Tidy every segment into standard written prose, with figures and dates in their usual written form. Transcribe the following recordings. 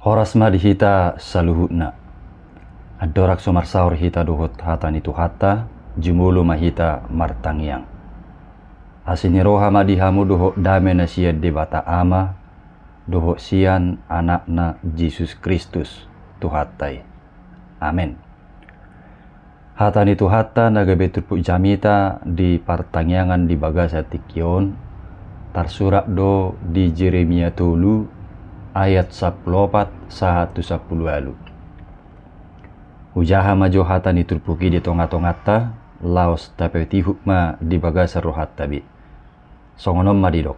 Horas ma dihita saluhutna. Adorak somar saur hita dohot hata nitu hata, jumulu mahita martangiang. Asini roha madihamu dohot dame na siya debata ama, dohot sian anakna Yesus Kristus tuhatai. Amin. Hata nitu hata nagabetur pu jamita di partangiangan di bagasa tikion, tarsurak do di Jeremia tulu ayat 14 sahatu 10 alu. Ujaha majo hata niturpuki di tonga-tongata laos tapeti hukma di bagasa rohat tabi. Songonom madidok.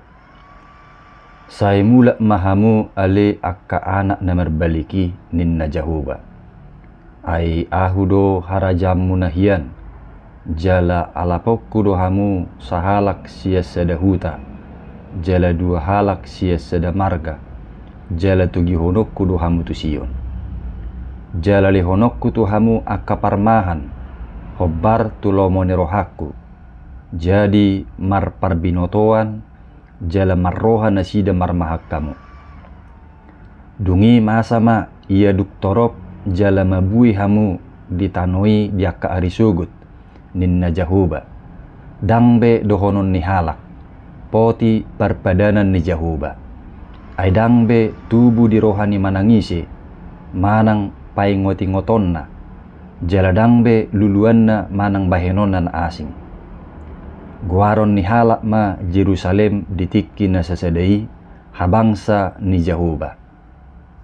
Sai mula mahamu ale akka anak na merbaliki ninna jahuba. Ai ahudo harajam munahian jala alapokku dohamu sahalak sia sedahuta jala dua halak sia sedamarga jala tugi honokku dohamu tusion jala lihonokku tuhamu akaparmahan hobbar tulomone rohaku jadi mar parbinotoan jala marroha nasida marmahak kamu dungi masama ia duktorop jala mabui hamu ditanoi diaka arisugut ninna jahuba dangbe dohonon ni halak poti parpadanan ni jahuba ay dangbe tubu di rohani manangisi manang paingoti ngotonna jala dangbe luluanna manang bahenonan asing guaron ni halak ma Jerusalem ditikki na sasadai habangsa ni jahuba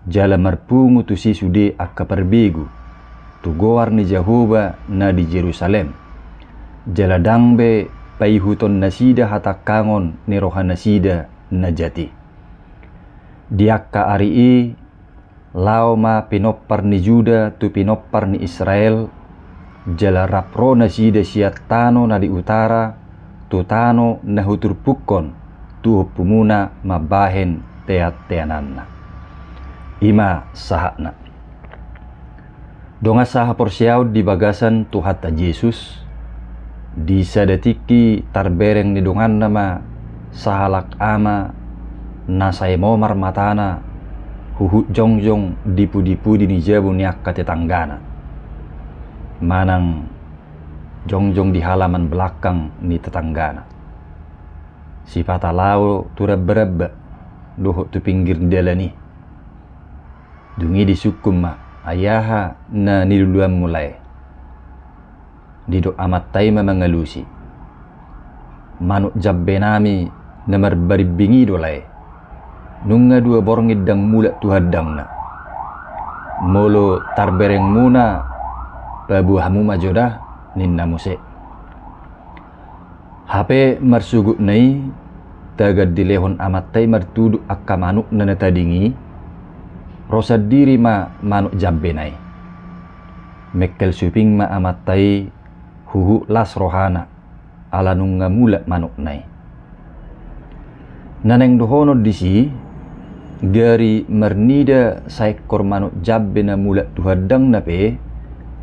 jala marpungu tu si sude akka perbegu tu goar ni Jahuba na di Jerusalem jala dangbe paihuton nasida hatakangon ni rohan nasida na jati diakka arii lao ma pinopar ni Juda tu pinopar ni Israel jala rapro nasida siat tano na di utara tu tano na huturpukon tu pumuna mabahen teat-teananna ima sahakna. Donga saha porsiaw di bagasan tuhata Yesus di sadatiki tarbereng ni dongan nama sahalak ama nasay momar matana huhut jongjong dipu-dipu di jabu niak katetanggana manang jongjong di halaman belakang ni tetanggana si patalau turab-berab dohok tu pinggir delani dungi disukum ma ayaha na niluluan mulai didok amat taima mengalusi manuk jabbe nami na marbaribingi dolai nunga dua borngid dang mulak tuhadang na molo tarbereng muna pabuhamu majoda ninna muse hape marsugut nai tagad dilehon amat tay martuduk akka manuk na natadingi rosa diri ma manuk jabbe nai mekkel suping ma amatai huhu las rohana ala nunga mula manuk nai naneng dohono disi gari mernida saekor manuk jabbe na mula tuhadang nape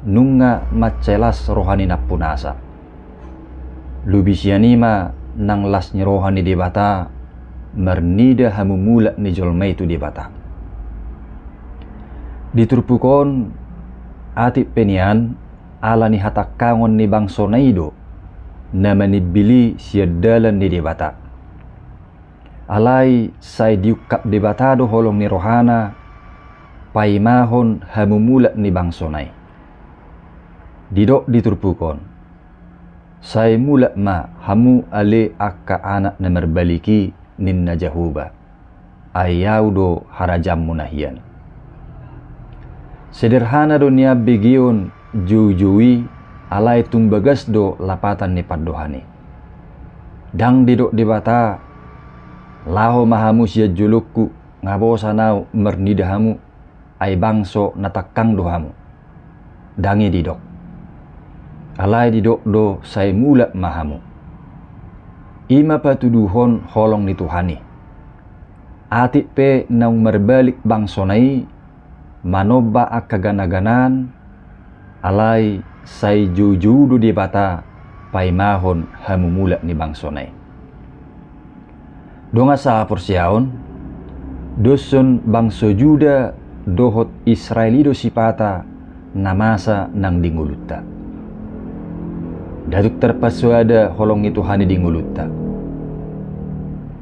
nunga macelas rohani napunasa lubisiani ma nang las rohani debata mernida hamu mula ni jolmai tu debata diturpukon atip penian ala ni hatakangon ni bangso naido na manibili siya dalan ni debata alay say diukap debatado holong ni rohana paimahon hamumula ni bangso nai didok diturpukon say mula ma hamu ale akka anak na merbaliki ninna jahuba ayaw do harajam munahian sederhana dunia begion jujui alai tumbagas do lapatan ni padohani dang didok debata laho mahamu sia julukku ngabo sanau mernidahamu ay bangso natakang dohamu dangi didok alai didok do say mula mahamu ima patuduhon holong ni Tuhani atik pe naung merbalik bangso nai manoba akagana-ganan alay say jujudu di bata paimahon hamumula ni bangsonay. Donga sa porsiaon doson bangso juda dohot Israelido sipata namasa nang dinguluta. Datuk terpasuada holong itu hani dinguluta.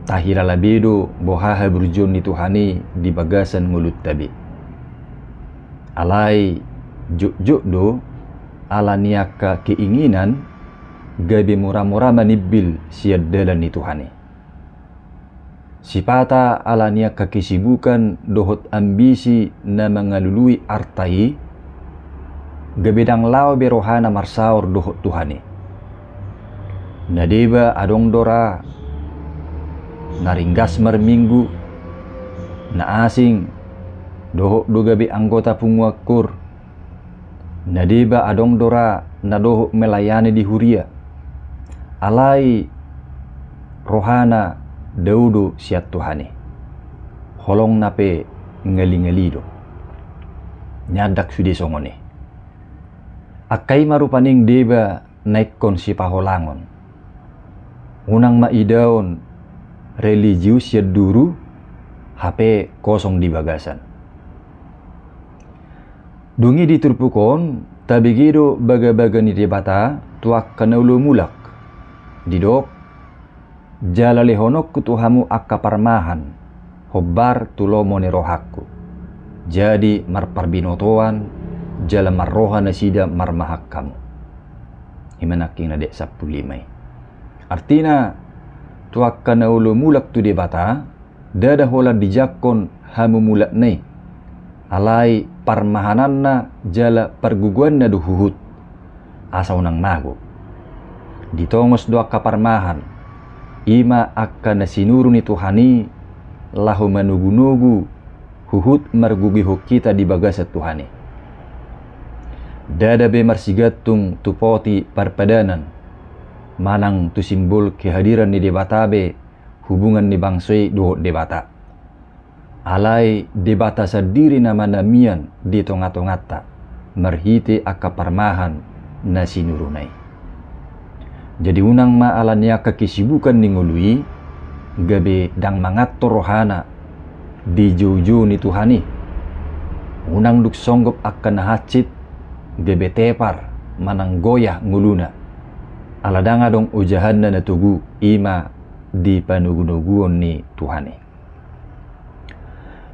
Tahira labedo bohaha berjon itu hani di bagasan ngulut tabi. Alai juk do ala niaka keinginan gabe mura-mura manibil siadalan itu hani. Sipata ala niaka kesibukan dohot ambisi na mengalului artai gabedang lao berohana marsaur dohot tuhani. Nadeba adong dora naringgas marminggu na asing dohok do gabe anggota pungwakur nadeba adong dora na dohok melayani di huria alai rohana daudo siat tuhani holong nape ngali-ngalido nyadak sudi songone akai marupaning deba naikon si paholangon unang maidaon religius ya duru HP kosong di bagasan. Dungi diturpukon tabigido baga-baga ni debata tuak kanaulu mulak. Didok jala lehonok kutuhamu akka parmahan hobbar tulomo ni rohakku. Jadi marparbinotoan jala marroha nasida marmahak kamu. Himanaking na dek 15. Artina tuak kanaulu mulak tu debata dada hola dijakon hamu mulak nei alai parmahananna jala perguguanna duhuhut asa unang mago ditongos doa kaparmahan ima akka nasinurun itu hani lahu manugu-nugu huhut margugiho kita di bagasat tuhani dada be marsigatung tupoti parpadanan manang tu simbol kehadiran di debata be hubungan ni bangsoi dohot debata alai debata sendiri nama namian di tongat-tongata merhiti akka parmahan na sinurunai jadi unang maalanya kekesibukan ningului gabe dang mangatur rohana di jauh-jauh ni tuhani unang duk songgop akka nahacit gabe tepar manang goyah nguluna aladanga dong ujahan na natugu ima di panugunuguon ni Tuhani.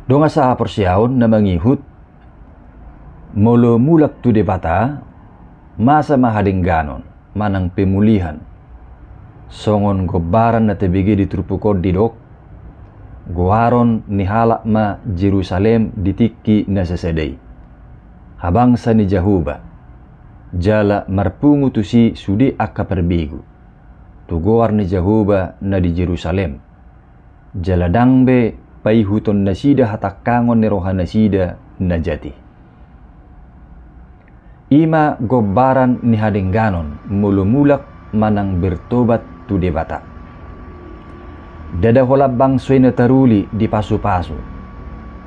Donga sa porsiaon na mangihut molo mulak tu debata masa mahadingganon manang pemulihan songon gobaran na tebigi di trupukod didok goaron ni halak ma Jerusalem ditiki na sasadai habangsa ni Jahuba jala marpungu tu si sudi akka perbigu tu goar ni Jahuba na di Jerusalem jala dangbe paihuton nasida hatakangon ni roha nasida na jati ima gobaran ni hadengganon mulumulak manang bertobat tu debata dada holab bangsoy na taruli di pasu-pasu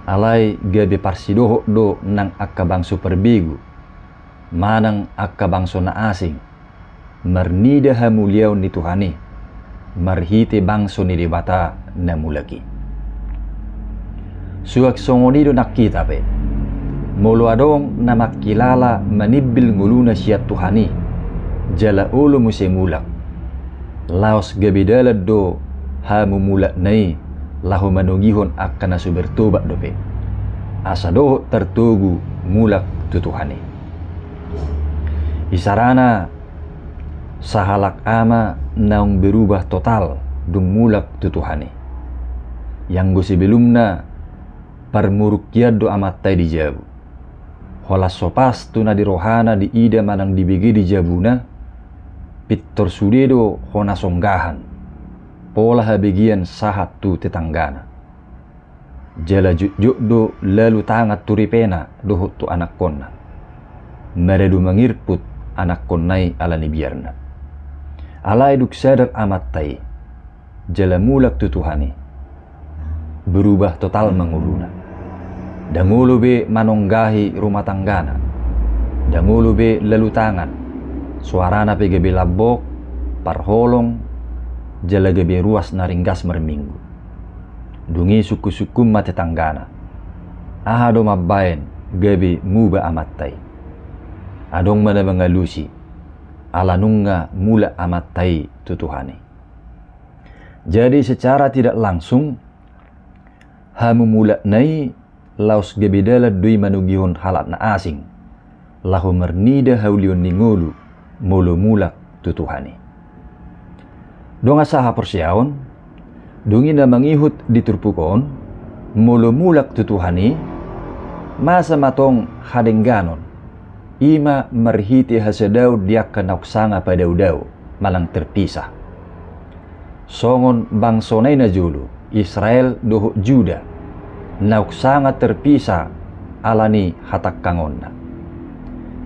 alai gabe parsidoho do nang akka bangso perbigu manang akka bangso na asing marnida hamuliaw ni Tuhani marhite bangso ni debata na mulaki suak songonido nakita pe molo adong na makilala manibil nguluna siya Tuhani jala ulo musimulak laos gabidalad do hamumulak nai lahu manugihon akka na subertobat dope asa do tertugu mulak tu Tuhani isarana sahalak ama naung berubah total dumulak tu Tuhani yang go sebelumna parmurukyad do amatay di jabu holas sopas tu na di rohana di ida manang dibigi di jabuna pittor sudedo hona songgahan pola habigian sahat tu tetanggana jala juk do lalu tangat turipena dohut tu anak konna meredu mangirput anak konnai ala ni biarna alai duk sadar amat tai jala mulak tu Tuhani berubah total manguluna dangulu be manonggahi rumah tanggana dangulu be lalu tangan suarana pe gebe labok parholong jala gebe ruas naringgas merminggu dungi suku-suku mate tanggana ahado mabayan gabi muba amatay. Adong mana mengalusi alanunga mula amatay tutuhani. Jadi secara tidak langsung hamu mula nai laos gebedala dui manugihon halat na asing lahu mernida haulion ningolu mulu mulak tutuhani. Donga saha persiaon dungina mangihut diturpukon mulu mulak tutuhani masa matong hadengganon ima merhiti hasadau dia kenauksanga pada udau malang terpisah. Songon bangsonay na julu Israel doho Juda nauksanga terpisah alani hatak kangonna.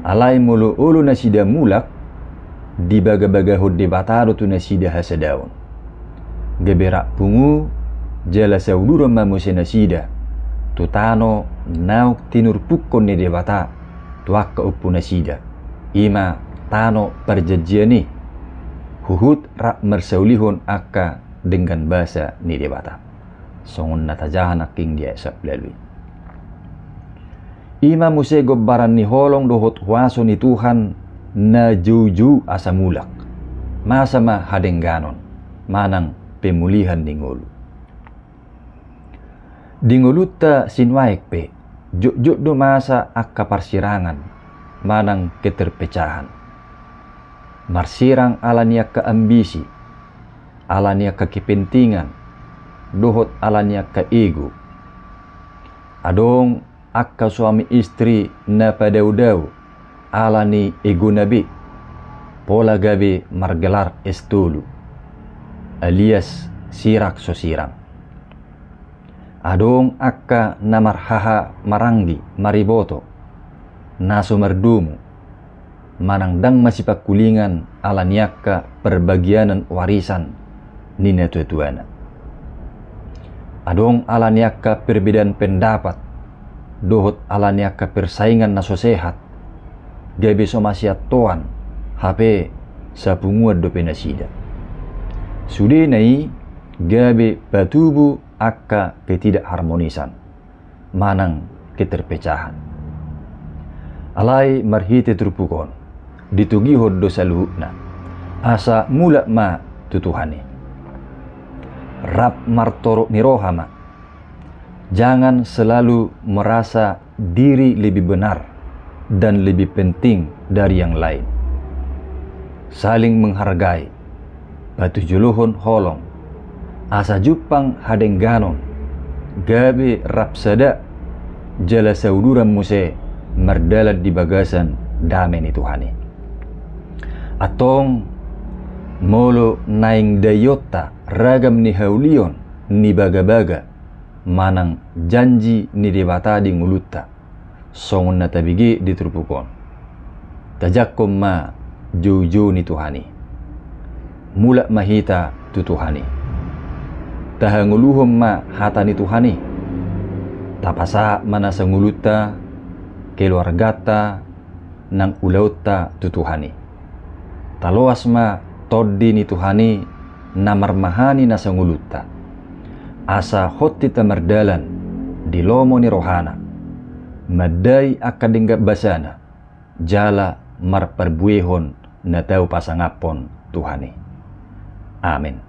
Alay mulu ulu na sida mulak di baga-bagahod debatado tu na sida hasadaon. Geberak pungu jala saudura mamuse na sida tutano nauk tinurpukon ni debata tuak upu na sida. Ima tano perjanjiani huhut rak mersaulihon akka dengan bahasa ni debata. Songon natajahan aking dia saplalui. Ima muse gobbaran ni holong dohot waso ni Tuhan na juju asa mulak. Masama hadengganon manang pemulihan dingulu. Dinguluta sinwaik pe juk do masa akka parsirangan manang keterpecahan. Marsirang alania keambisi, alania kekepentingan, dohot alania ke ego. Adong akka suami istri na padau-dau alani ego nabi pola gabe margelar estulu alias sirak so sirang. Adong akka namarhaha maranggi mariboto naso merdumu manang dang masipakulingan alaniaka perbagianan warisan nina tuatuana. Adong alaniaka perbedaan pendapat dohot alaniaka persaingan naso sehat gabe so masiat toan HP sapunguad do penasida. Sude nai gabe batubu akka ketidakharmonisan manang keterpecahan. Alai marhite terpukon ditugihod dosa luhukna asa mula ma tutuhani. Rap martoro nirohama. Jangan selalu merasa diri lebih benar dan lebih penting dari yang lain. Saling menghargai. Batu juluhon holong. Asa jupang hadengganon. Gabe rapsada jala sauduran muse merdalat di bagasan damai ni Tuhani. Atong molo naing dayota ragam ni haulion ni baga-baga manang janji ni debata di nguluta songon na tabigi di trupukon tajakom ma jojo ni Tuhani mula mahita tu Tuhani tahanguluhom ma hata ni Tuhani tapasa mana sanguluta keluargata nang ulauta tu Tuhani taloas ma toddi ni Tuhani namarmahani na sanguluta asa hoti tamardalan di lomo ni rohana madai akadengga basana jala marperbuehon na tau pasangapon Tuhani. Amin.